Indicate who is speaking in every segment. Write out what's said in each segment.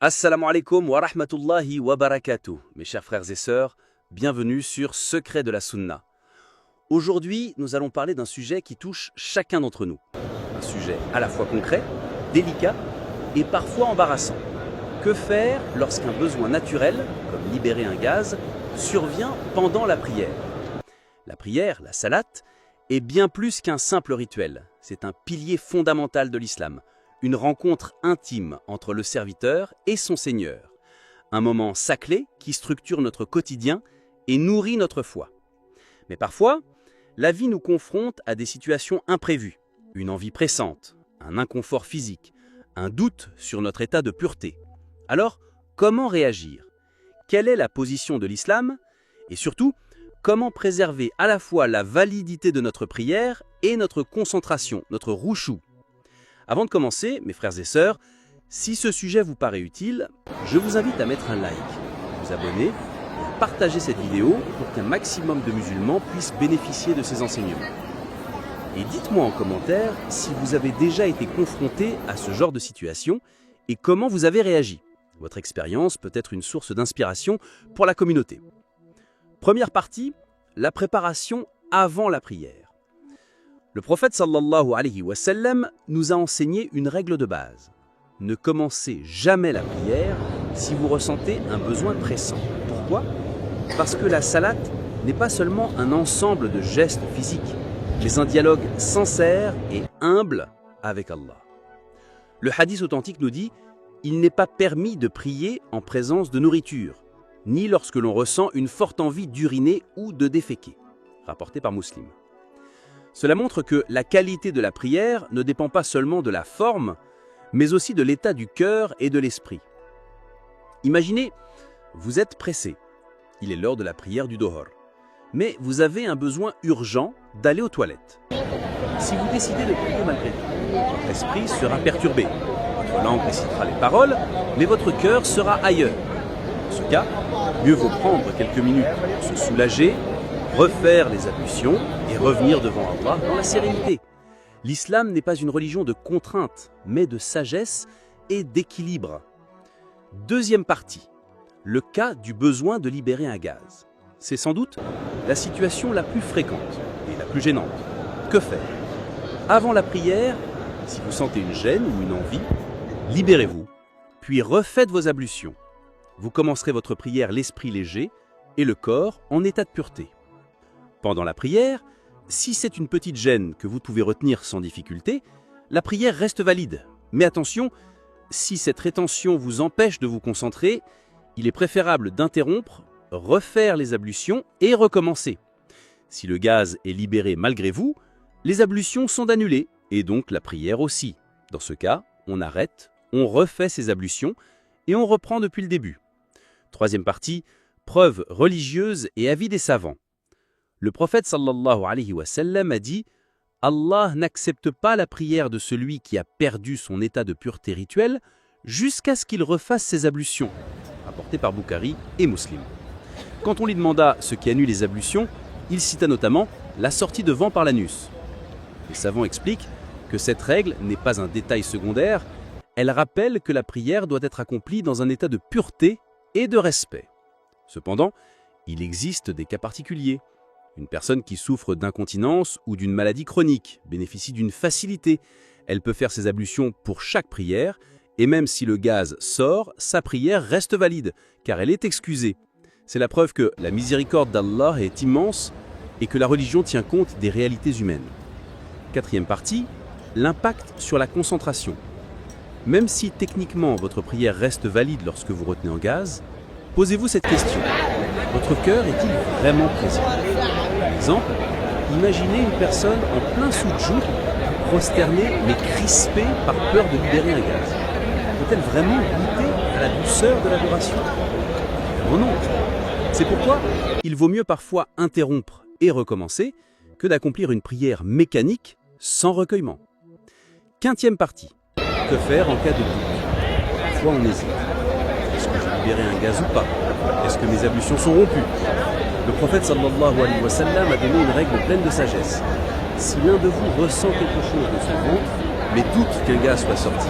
Speaker 1: Assalamu alaikum wa rahmatullahi wa barakatuh. Mes chers frères et sœurs, bienvenue sur Secret de la Sunna. Aujourd'hui, nous allons parler d'un sujet qui touche chacun d'entre nous. Un sujet à la fois concret, délicat et parfois embarrassant. Que faire lorsqu'un besoin naturel, comme libérer un gaz, survient pendant la prière? La prière, la salat, est bien plus qu'un simple rituel. C'est un pilier fondamental de l'islam. Une rencontre intime entre le serviteur et son Seigneur. Un moment sacré qui structure notre quotidien et nourrit notre foi. Mais parfois, la vie nous confronte à des situations imprévues. Une envie pressante, un inconfort physique, un doute sur notre état de pureté. Alors, comment réagir? Quelle est la position de l'islam? Et surtout, comment préserver à la fois la validité de notre prière et notre concentration, notre rouchou? Avant de commencer, mes frères et sœurs, si ce sujet vous paraît utile, je vous invite à mettre un like, à vous abonner et à partager cette vidéo pour qu'un maximum de musulmans puissent bénéficier de ces enseignements. Et dites-moi en commentaire si vous avez déjà été confronté à ce genre de situation et comment vous avez réagi. Votre expérience peut être une source d'inspiration pour la communauté. Première partie, la préparation avant la prière. Le prophète sallallahu alayhi wa sallam nous a enseigné une règle de base. Ne commencez jamais la prière si vous ressentez un besoin pressant. Pourquoi? Parce que la salat n'est pas seulement un ensemble de gestes physiques, mais un dialogue sincère et humble avec Allah. Le hadith authentique nous dit « Il n'est pas permis de prier en présence de nourriture, ni lorsque l'on ressent une forte envie d'uriner ou de déféquer. » Rapporté par Muslim. Cela montre que la qualité de la prière ne dépend pas seulement de la forme, mais aussi de l'état du cœur et de l'esprit. Imaginez, vous êtes pressé. Il est l'heure de la prière du Dohor. Mais vous avez un besoin urgent d'aller aux toilettes. Si vous décidez de prier malgré tout, votre esprit sera perturbé. Votre langue récitera les paroles, mais votre cœur sera ailleurs. Dans ce cas, mieux vaut prendre quelques minutes pour se soulager, refaire les ablutions et revenir devant Allah dans la sérénité. L'islam n'est pas une religion de contrainte, mais de sagesse et d'équilibre. Deuxième partie, le cas du besoin de libérer un gaz. C'est sans doute la situation la plus fréquente et la plus gênante. Que faire? Avant la prière, si vous sentez une gêne ou une envie, libérez-vous, puis refaites vos ablutions. Vous commencerez votre prière l'esprit léger et le corps en état de pureté. Pendant la prière, si c'est une petite gêne que vous pouvez retenir sans difficulté, la prière reste valide. Mais attention, si cette rétention vous empêche de vous concentrer, il est préférable d'interrompre, refaire les ablutions et recommencer. Si le gaz est libéré malgré vous, les ablutions sont annulées et donc la prière aussi. Dans ce cas, on arrête, on refait ses ablutions et on reprend depuis le début. Troisième partie, preuve religieuse et avis des savants. Le prophète sallallahu alayhi wa sallam a dit « Allah n'accepte pas la prière de celui qui a perdu son état de pureté rituelle jusqu'à ce qu'il refasse ses ablutions » rapporté par Bukhari et Muslim. Quand on lui demanda ce qui annule les ablutions, il cita notamment la sortie de vent par l'anus. Les savants expliquent que cette règle n'est pas un détail secondaire, elle rappelle que la prière doit être accomplie dans un état de pureté et de respect. Cependant, il existe des cas particuliers. Une personne qui souffre d'incontinence ou d'une maladie chronique bénéficie d'une facilité. Elle peut faire ses ablutions pour chaque prière et même si le gaz sort, sa prière reste valide car elle est excusée. C'est la preuve que la miséricorde d'Allah est immense et que la religion tient compte des réalités humaines. Quatrième partie, l'impact sur la concentration. Même si techniquement votre prière reste valide lorsque vous retenez en gaz, posez-vous cette question. Votre cœur est-il vraiment présent? Par exemple, imaginez une personne en plein soudjour, prosternée mais crispée par peur de libérer un gaz. Peut-elle vraiment goûter à la douceur de l'adoration? Évidemment non. C'est pourquoi il vaut mieux parfois interrompre et recommencer que d'accomplir une prière mécanique sans recueillement. Quintième partie. Que faire en cas de doute? Parfois on hésite. Est-ce que je vais libérer un gaz ou pas? Est-ce que mes ablutions sont rompues? Le prophète sallallahu alayhi wa sallam a donné une règle pleine de sagesse. Si l'un de vous ressent quelque chose dans son ventre, mais doute qu'un gaz soit sorti,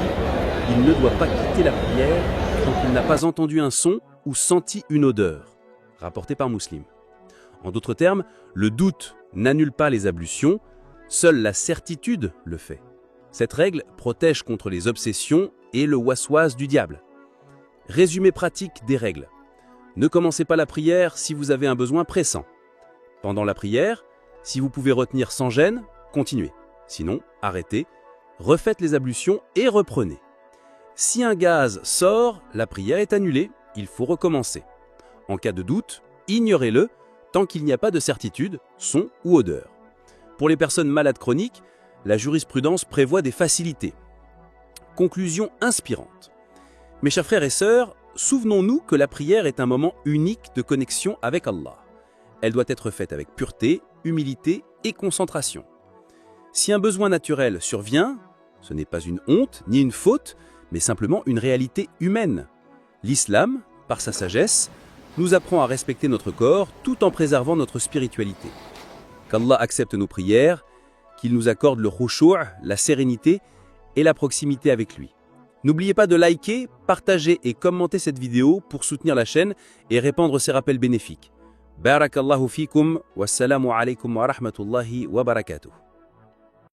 Speaker 1: il ne doit pas quitter la prière tant que qu'il n'a pas entendu un son ou senti une odeur. Rapporté par Muslim. En d'autres termes, le doute n'annule pas les ablutions, seule la certitude le fait. Cette règle protège contre les obsessions et le waswas du diable. Résumé pratique des règles. Ne commencez pas la prière si vous avez un besoin pressant. Pendant la prière, si vous pouvez retenir sans gêne, continuez. Sinon, arrêtez, refaites les ablutions et reprenez. Si un gaz sort, la prière est annulée, il faut recommencer. En cas de doute, ignorez-le tant qu'il n'y a pas de certitude, son ou odeur. Pour les personnes malades chroniques, la jurisprudence prévoit des facilités. Conclusion inspirante. Mes chers frères et sœurs, souvenons-nous que la prière est un moment unique de connexion avec Allah. Elle doit être faite avec pureté, humilité et concentration. Si un besoin naturel survient, ce n'est pas une honte ni une faute, mais simplement une réalité humaine. L'islam, par sa sagesse, nous apprend à respecter notre corps tout en préservant notre spiritualité. Qu'Allah accepte nos prières, qu'il nous accorde le khushu', la sérénité et la proximité avec lui. N'oubliez pas de liker, partager et commenter cette vidéo pour soutenir la chaîne et répandre ces rappels bénéfiques. Barakallahu fikum, wassalamu alaikum wa rahmatullahi wa barakatuh.